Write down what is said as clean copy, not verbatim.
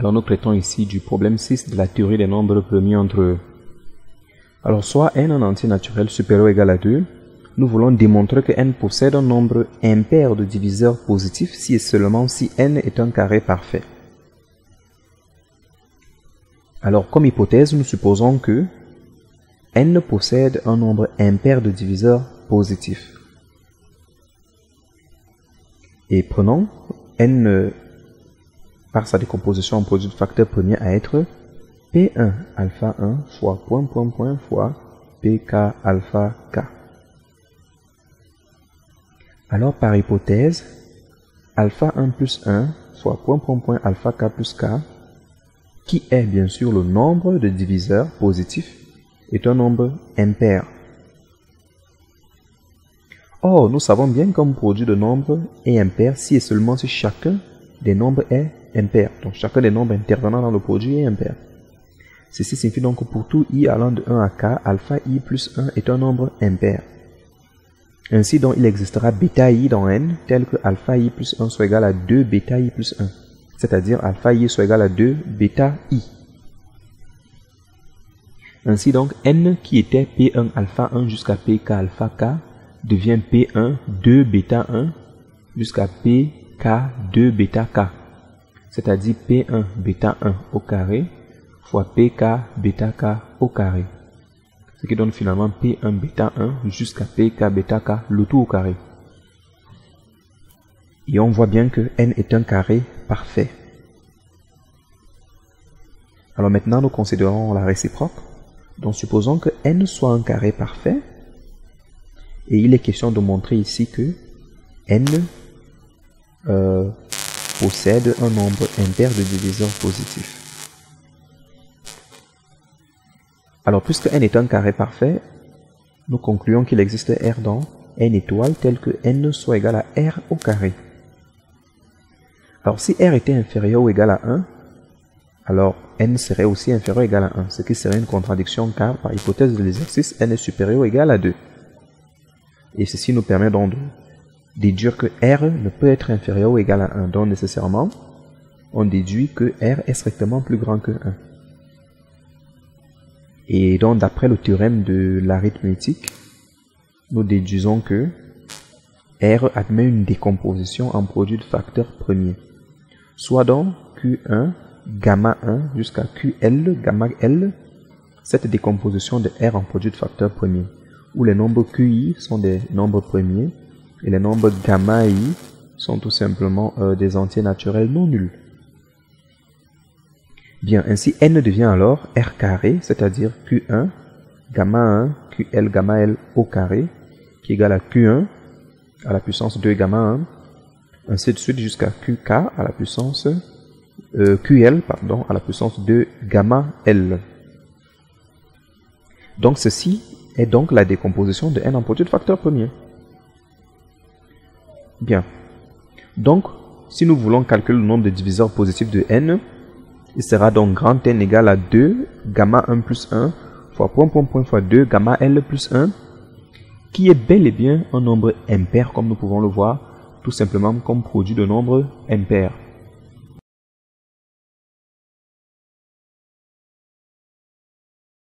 Alors nous traitons ici du problème 6 de la théorie des nombres premiers entre eux. Alors soit n un entier naturel supérieur ou égal à 2, nous voulons démontrer que n possède un nombre impair de diviseurs positifs si et seulement si n est un carré parfait. Alors comme hypothèse, nous supposons que n possède un nombre impair de diviseurs positifs. Et prenons n par sa décomposition en produit de facteur premier à être P1 alpha 1 fois point fois Pk alpha k. Alors par hypothèse, alpha 1 plus 1 fois point alpha k plus k, qui est bien sûr le nombre de diviseurs positifs, est un nombre impair. Or, nous savons bien qu'un produit de nombres est impair si et seulement si chacun des nombres est impair. Donc chacun des nombres intervenant dans le produit est impair. Ceci signifie donc que pour tout i allant de 1 à k, alpha i plus 1 est un nombre impair. Ainsi donc il existera bêta i dans n tel que alpha i plus 1 soit égal à 2 bêta i plus 1. C'est-à-dire alpha i soit égal à 2 bêta i. Ainsi donc n qui était p1 alpha 1 jusqu'à pk alpha k devient p1 2 bêta 1 jusqu'à pk 2 bêta k. C'est-à-dire p1 bêta 1 au carré fois pk bêta k au carré. Ce qui donne finalement p1 bêta 1 jusqu'à pk bêta k, le tout au carré. Et on voit bien que n est un carré parfait. Alors maintenant nous considérons la réciproque. Donc supposons que n soit un carré parfait. Et il est question de montrer ici que n possède un nombre impair de diviseurs positifs. Alors puisque n est un carré parfait, nous concluons qu'il existe R dans n étoile tel que n soit égal à R au carré. Alors si R était inférieur ou égal à 1, alors n serait aussi inférieur ou égal à 1, ce qui serait une contradiction car par hypothèse de l'exercice, n est supérieur ou égal à 2. Et ceci nous permet donc de déduire que R ne peut être inférieur ou égal à 1. Donc nécessairement, on déduit que R est strictement plus grand que 1. Et donc d'après le théorème de l'arithmétique, nous déduisons que R admet une décomposition en produit de facteurs premiers. Soit donc Q1 gamma 1 jusqu'à QL gamma L, cette décomposition de R en produit de facteurs premiers, où les nombres QI sont des nombres premiers et les nombres gamma I sont tout simplement des entiers naturels non nuls. Bien, ainsi n devient alors R carré, c'est-à-dire Q1 gamma 1 QL gamma L au carré, qui est égal à Q1 à la puissance 2 gamma 1, ainsi de suite jusqu'à QK à la puissance QL pardon, à la puissance 2 gamma L. Donc ceci est donc la décomposition de n en produit de facteurs premiers. Bien. Donc, si nous voulons calculer le nombre de diviseurs positifs de n, il sera donc grand N égal à 2 gamma 1 plus 1 fois fois 2 gamma L plus 1, qui est bel et bien un nombre impair comme nous pouvons le voir, tout simplement comme produit de nombres impairs.